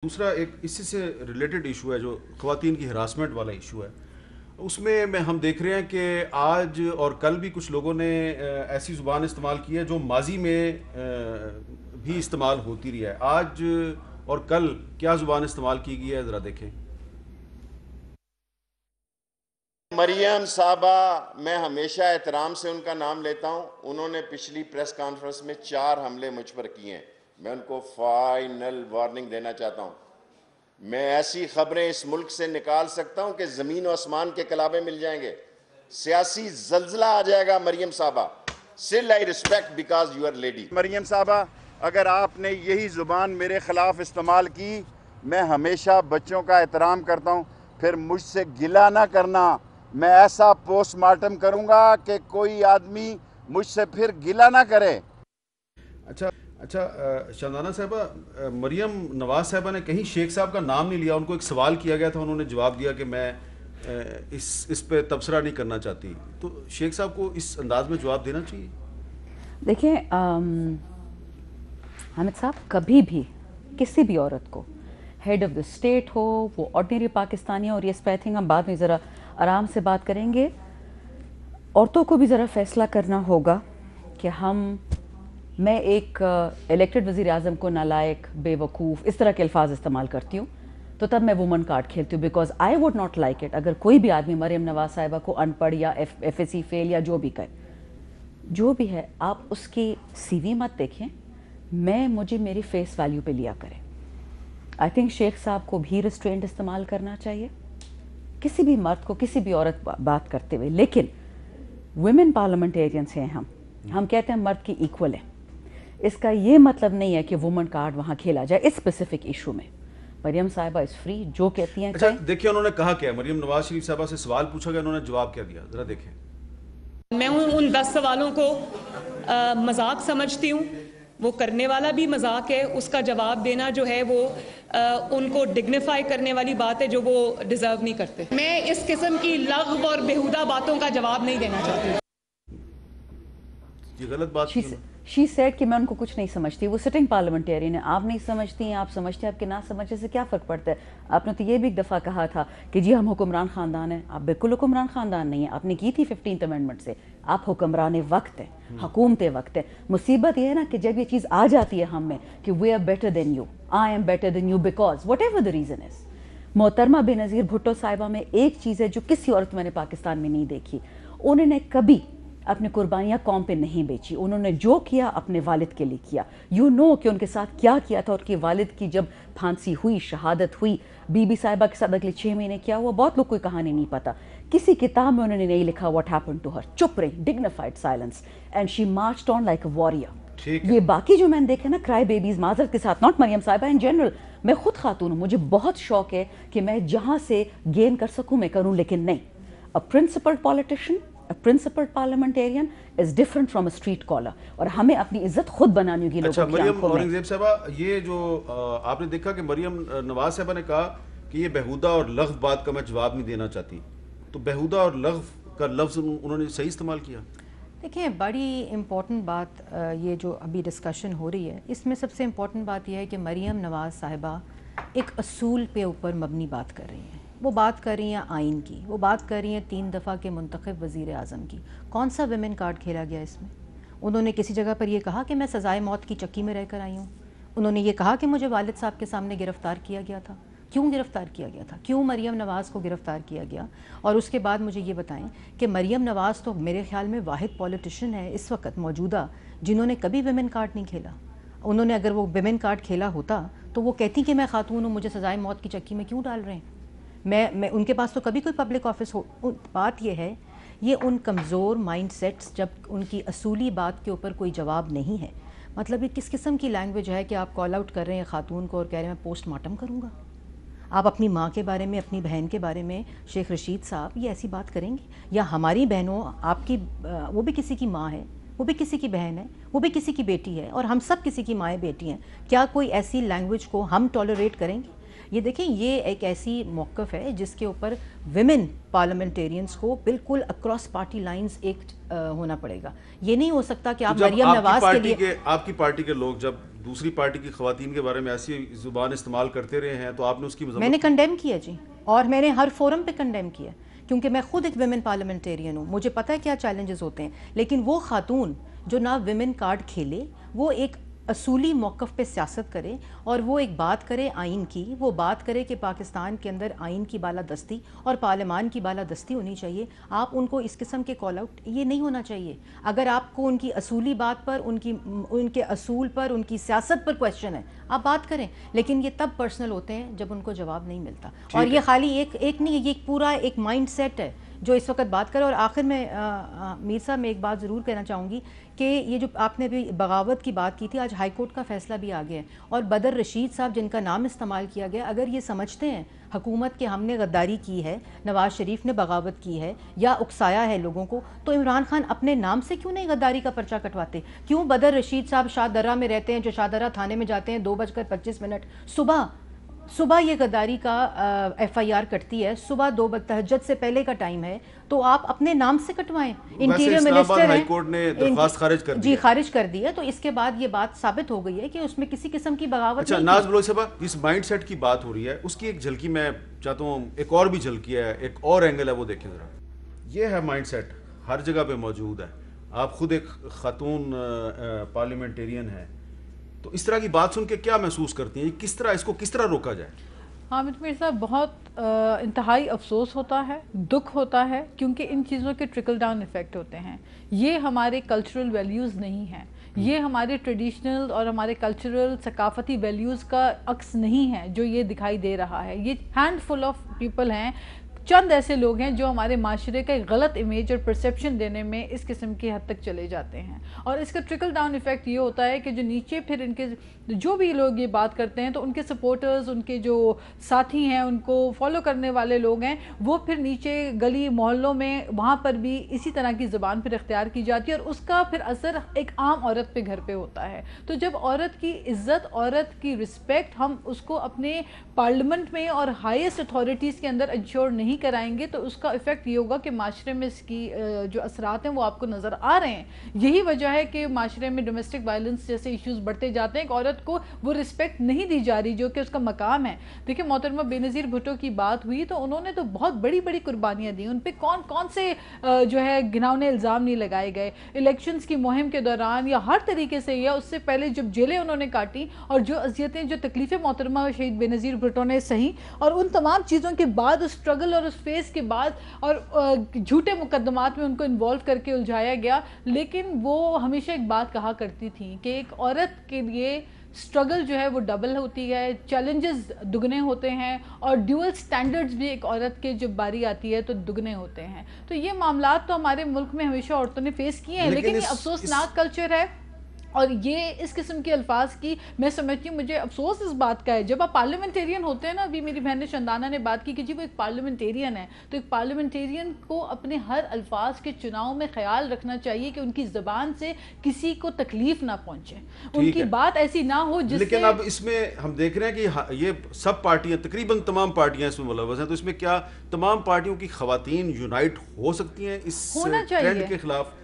دوسرا ایک اسی سے ریلیٹڈ ایشو ہے جو خواتین کی ہراسمنٹ والا ایشو ہے. اس میں ہم دیکھ رہے ہیں کہ آج اور کل بھی کچھ لوگوں نے ایسی زبان استعمال کی ہے جو ماضی میں بھی استعمال ہوتی رہی ہے. آج اور کل کیا زبان استعمال کی گئی ہے ذرا دیکھیں. مریم صاحبہ میں ہمیشہ احترام سے ان کا نام لیتا ہوں. انہوں نے پچھلی پریس کانفرنس میں 4 حملے مجھ پر کیے ہیں. میں ان کو فائنل وارننگ دینا چاہتا ہوں. میں ایسی خبریں اس ملک سے نکال سکتا ہوں کہ زمین و آسمان کے کلابے مل جائیں گے. سیاسی زلزلہ آ جائے گا. مریم صاحبہ still I respect because you are lady. مریم صاحبہ اگر آپ نے یہی زبان میرے خلاف استعمال کی، میں ہمیشہ بچوں کا احترام کرتا ہوں. پھر مجھ سے گلہ نہ کرنا. میں ایسا پوسٹ مارٹم کروں گا کہ کوئی آدمی مجھ سے پھر گلہ نہ کرے. اچھا شاندانہ صاحبہ، مریم نواز صاحبہ نے کہیں شیخ صاحب کا نام نہیں لیا. ان کو ایک سوال کیا گیا تھا، انہوں نے جواب دیا کہ میں اس پہ تبصرہ نہیں کرنا چاہتی. تو شیخ صاحب کو اس انداز میں جواب دینا چاہیے. دیکھیں حامد صاحب، کبھی بھی کسی بھی عورت کو ہیڈ آف دا اسٹیٹ ہو، وہ آرڈنری پاکستانی ہو، اور یہ آئی تھنک ہم بعد میں ذرا آرام سے بات کریں گے. عورتوں کو بھی ذرا فیصلہ کرنا ہوگا کہ میں ایک الیکٹڈ وزیر اعظم کو نالائق، بے وقوف، اس طرح کے الفاظ استعمال کرتی ہوں تو تب میں وومن کارڈ کھیلتی ہوں، because I would not like it اگر کوئی بھی آدمی مریم نواز صاحبہ کو ان پڑھ یا ایف ایس سی فیل یا جو بھی کہے. جو بھی ہے آپ اس کی سی وی مت دیکھیں، مجھے میری فیس ویلیو پہ لیا کریں. آئی تھنک شیخ صاحب کو بھی ریسٹرینٹ استعمال کرنا چاہیے کسی بھی مرد کو، کسی بھی عورت بات کرتے ہوئے. لیکن ویمن پارلیمنٹیرینس ہیں ہم کہتے ہیں مرد کی ایکول ہے. اس کا یہ مطلب نہیں ہے کہ وومن کارڈ وہاں کھیلا جائے اس اسپیسیفک ایشو میں. مریم صاحبہ از فری، جو کہتی ہیں. اچھا دیکھیں انہوں نے کہا کیا، مریم نواز شریف صاحبہ سے سوال پوچھا گیا، انہوں نے جواب کیا دیا، ذرا دیکھیں. میں ان 10 سوالوں کو مذاق سمجھتی ہوں. وہ کرنے والا بھی مذاق ہے، اس کا جواب دینا جو ہے وہ ان کو ڈگنیفائی کرنے والی بات ہے جو وہ ڈیزرو نہیں کرتے. میں اس قسم کی لغو اور بیہودہ باتوں کا جواب نہیں دینا چاہتی. یہ غلط بات ہے. شی سیڈ کہ میں ان کو کچھ نہیں سمجھتی. وہ سٹنگ پارلیمنٹیرین ہیں. آپ نہیں سمجھتی ہیں، آپ سمجھتے ہیں، آپ کے نہ سمجھنے سے کیا فرق پڑتا ہے. آپ نے تو یہ بھی ایک دفعہ کہا تھا کہ جی ہم حکمران خاندان ہیں. آپ بالکل حکمران خاندان نہیں ہیں. آپ نے کی تھی 15th امینڈمنٹ سے. آپ حکمران وقت ہیں، حکومت وقت ہے. مصیبت یہ ہے نا کہ جب یہ چیز آ جاتی ہے ہم میں کہ we are better than you, I am better than you, because whatever the reason is. محترمہ بے نظیر بھٹو صاحبہ میں ایک چیز ہے جو کسی عورت میں نے پاکستان میں نہیں دیکھی. انہوں نے کبھی اپنی قربانیاں قوم پہ نہیں بیچی. انہوں نے جو کیا اپنے والد کے لیے کیا. کہ ان کے ساتھ کیا کیا تھا. اور کہ والد کی جب پھانسی ہوئی، شہادت ہوئی، بی بی صاحبہ کے ساتھ اگلے 6 مہینے کیا ہوا، بہت لوگ کوئی کہانی نہیں پتا. کسی کتاب میں انہوں نے نہیں لکھا واٹ ہیپنڈ ٹو ہر. چپ رہی، dignified silence, and she marched on like a warrior. یہ باقی جو میں نے دیکھا نا کرائی بیبیز، معذرت کے ساتھ، ناٹ مریم صاحبہ، ان جنرل. میں خود خاتون ہوں، مجھے بہت شوق ہے کہ میں جہاں سے گین کر سکوں میں کروں، لیکن نہیں. اے principled politician, a principled parliamentarian is different from a street caller. اور ہمیں اپنی عزت خود بنانی ہوگی لوگوں کی آنکھوں میں. اورنگزیب صاحبہ، یہ جو آپ نے دیکھا کہ مریم نواز صاحبہ نے کہا کہ یہ بہودہ اور لغو بات کا میں جواب نہیں دینا چاہتی. تو بہودہ اور لغو کا لفظ انہوں نے صحیح استعمال کیا. دیکھیں بڑی امپورٹنٹ بات یہ جو ابھی ڈسکشن ہو رہی ہے، اس میں سب سے امپورٹنٹ بات یہ ہے کہ مریم نواز صاحبہ ایک اصول پہ اوپر مبنی بات کر رہی ہیں. وہ بات کر رہی ہیں آئین کی، وہ بات کر رہی ہیں 3 دفعہ کے منتخب وزیر اعظم کی. کون سا ویمن کارڈ کھیلا گیا اس میں؟ انہوں نے کسی جگہ پر یہ کہا کہ میں سزائے موت کی چکی میں رہ کر آئی ہوں. انہوں نے یہ کہا کہ مجھے والد صاحب کے سامنے گرفتار کیا گیا تھا. کیوں گرفتار کیا گیا تھا؟ کیوں مریم نواز کو گرفتار کیا گیا؟ اور اس کے بعد مجھے یہ بتائیں کہ مریم نواز تو میرے خیال میں واحد پولیٹیشین ہے اس وقت موجودہ جنہوں نے کبھی ویمن کارڈ نہیں کھیلا. انہوں نے اگر وہ ویمن کارڈ کھیلا ہوتا تو وہ کہتی کہ میں خاتون ہوں، مجھے سزائے موت کی چکی میں کیوں ڈال رہے ہیں؟ میں ان کے پاس تو کبھی کوئی پبلک آفس ہو. بات یہ ہے، یہ ان کمزور مائنڈ سیٹس جب ان کی اصولی بات کے اوپر کوئی جواب نہیں ہے. مطلب یہ کس قسم کی لینگویج ہے کہ آپ کال آؤٹ کر رہے ہیں خاتون کو اور کہہ رہے ہیں میں پوسٹ مارٹم کروں گا. آپ اپنی ماں کے بارے میں، اپنی بہن کے بارے میں، شیخ رشید صاحب یہ ایسی بات کریں گے؟ یا ہماری بہنوں، آپ کی وہ بھی کسی کی ماں ہے، وہ بھی کسی کی بہن ہے، وہ بھی کسی کی بیٹی ہے، اور ہم سب کسی کی مائیں بیٹی ہیں. کیا کوئی ایسی لینگویج کو ہم ٹالریٹ کریں گے؟ یہ دیکھیں یہ ایک ایسی موقف ہے جس کے اوپر ویمن پارلیمنٹیرینز کو بالکل اکراس پارٹی لائنز ایک ہونا پڑے گا. یہ نہیں ہو سکتا کہ آپ مریم نواز کے لیے، آپ کی پارٹی کے لوگ جب دوسری پارٹی کی خواتین کے بارے میں ایسی زبان استعمال کرتے رہے ہیں تو آپ نے اس کی میں نے کنڈیم کیا جی، اور میں نے ہر فورم پہ کنڈیم کیا، کیونکہ میں خود ایک ویمن پارلیمنٹیرین ہوں، مجھے پتہ ہے کیا چیلنجز ہوتے ہیں. لیکن وہ خاتون جو نہ ویمن کارڈ کھیلے، وہ ایک اصولی موقف پہ سیاست کرے اور وہ ایک بات کرے آئین کی، وہ بات کرے کہ پاکستان کے اندر آئین کی بالادستی اور پارلیمان کی بالادستی ہونی چاہیے. آپ ان کو اس قسم کے کال آؤٹ یہ نہیں ہونا چاہیے. اگر آپ کو ان کی اصولی بات پر، ان کے اصول پر، ان کی سیاست پر کویشچن ہے، آپ بات کریں، لیکن یہ تب پرسنل ہوتے ہیں جب ان کو جواب نہیں ملتا. اور یہ خالی ایک نہیں ہے، یہ پورا ایک مائنڈ سیٹ ہے جو اس وقت بات کرے. اور آخر میں میر صاحب میں ایک بات ضرور کہنا چاہوں گی کہ یہ جو آپ نے بھی بغاوت کی بات کی تھی، آج ہائی کورٹ کا فیصلہ بھی آ گیا ہے، اور بدر رشید صاحب جن کا نام استعمال کیا گیا، اگر یہ سمجھتے ہیں حکومت کہ ہم نے غداری کی ہے، نواز شریف نے بغاوت کی ہے یا اکسایا ہے لوگوں کو، تو عمران خان اپنے نام سے کیوں نہیں غداری کا پرچہ کٹواتے؟ کیوں بدر رشید صاحب شاہ درہ میں رہتے ہیں، جو شاہ درہ تھانے میں جاتے ہیں 2:25 صبح یہ غداری کا ایف آئی آر کٹتی ہے، صبح 2 بجے تہجد سے پہلے کا ٹائم ہے، تو آپ اپنے نام سے کٹوائیں. انٹیریئر منسٹر ہائی کورٹ نے درخواست خارج کر دی، جی خارج کر دی ہے، تو اس کے بعد یہ بات ثابت ہو گئی ہے کہ اس میں کسی قسم کی بغاوت اچھا نہیں. ناز بلوچ صاحبہ، اس مائنڈ سیٹ کی بات ہو رہی ہے، اس کی ایک جھلکی میں چاہتا ہوں، ایک اور بھی جھلکی ہے، ایک اور اینگل ہے، وہ دیکھیں ذرا. یہ ہے مائنڈ سیٹ، ہر جگہ پہ موجود ہے. آپ خود ایک خاتون پارلیمنٹیرین ہے، تو اس طرح کی بات سن کے کیا محسوس کرتی ہیں؟ اس کو کس طرح روکا جائے؟ حامد میر صاحب، بہت انتہائی افسوس ہوتا ہے، دکھ ہوتا ہے، کیونکہ ان چیزوں کے ٹرکل ڈاؤن ایفیکٹ ہوتے ہیں. یہ ہمارے کلچرل ویلیوز نہیں ہیں، یہ ہمارے ٹریڈیشنل اور ہمارے کلچرل ثقافتی ویلیوز کا عکس نہیں ہے جو یہ دکھائی دے رہا ہے. یہ ہینڈ فل آف پیپل ہیں، چند ایسے لوگ ہیں جو ہمارے معاشرے کا ایک غلط امیج اور پرسیپشن دینے میں اس قسم کی حد تک چلے جاتے ہیں. اور اس کا ٹرکل ڈاؤن ایفیکٹ یہ ہوتا ہے کہ جو نیچے پھر ان کے جو بھی لوگ یہ بات کرتے ہیں، تو ان کے سپورٹرز، ان کے جو ساتھی ہیں، ان کو فالو کرنے والے لوگ ہیں، وہ پھر نیچے گلی محلوں میں وہاں پر بھی اسی طرح کی زبان پھر اختیار کی جاتی ہے، اور اس کا پھر اثر ایک عام عورت پہ گھر پہ ہوتا ہے. تو جب عورت کی عزت، عورت کی رسپیکٹ ہم اس کو اپنے پارلیمنٹ میں اور ہائیسٹ اتھارٹیز کے اندر انشور نہیں کرائیں گے، تو اس کا ایفیکٹ یہ ہوگا کہ معاشرے میں اس کی جو اثرات ہیں وہ آپ کو نظر آ رہے ہیں. یہی وجہ ہے کہ معاشرے میں ڈومیسٹک وائلنس جیسے ایشوز بڑھتے جاتے ہیں، ایک عورت کو وہ رسپیکٹ نہیں دی جا رہی جو کہ اس کا مقام ہے. دیکھیں محترمہ بے نظیر بھٹو کی بات ہوئی تو انہوں نے تو بہت بڑی بڑی قربانیاں دی، ان پہ کون سے جو ہے گھناؤنے الزام نہیں لگائے گئے. الیکشنز کی مہم کے دوران یا ہر طریقے سے، یا اس سے پہلے جب جیلیں انہوں نے کاٹی، اور جو اذیتیں، جو تکلیفیں محترمہ شہید بے نظیر بھٹو نے سہی، اور ان تمام چیزوں کے بعد، اس اسٹرگل اور اس فیس کے بعد، اور جھوٹے مقدمات میں ان کو انوالو کر کے الجھایا گیا. لیکن وہ ہمیشہ ایک بات کہا کرتی تھیں کہ ایک عورت کے لیے سٹرگل جو ہے وہ ڈبل ہوتی ہے، چیلنجز دگنے ہوتے ہیں، اور ڈیول سٹینڈرڈز بھی ایک عورت کے جب باری آتی ہے تو دگنے ہوتے ہیں. تو یہ معاملات تو ہمارے ملک میں ہمیشہ عورتوں نے فیس کیے ہیں، لیکن یہ افسوسناک کلچر ہے. اور یہ اس قسم کے الفاظ کی میں سمجھتی ہوں، مجھے افسوس اس بات کا ہے. جب آپ پارلیمنٹیرین ہوتے ہیں نا، ابھی میری بہن شندانہ نے بات کی کہ جی وہ ایک پارلیمنٹیرین ہے، تو ایک پارلیمنٹیرین کو اپنے ہر الفاظ کے چناؤ میں خیال رکھنا چاہیے کہ ان کی زبان سے کسی کو تکلیف نہ پہنچے، ان کی بات ایسی نہ ہو جس سے. لیکن اب اس میں ہم دیکھ رہے ہیں کہ یہ سب پارٹیاں، تقریباً تمام پارٹیاں اس میں ملوث ہیں، تو اس میں کیا تمام پارٹیوں کی خواتین یونائٹ ہو سکتی ہیں اس ٹرینڈ کے خلاف؟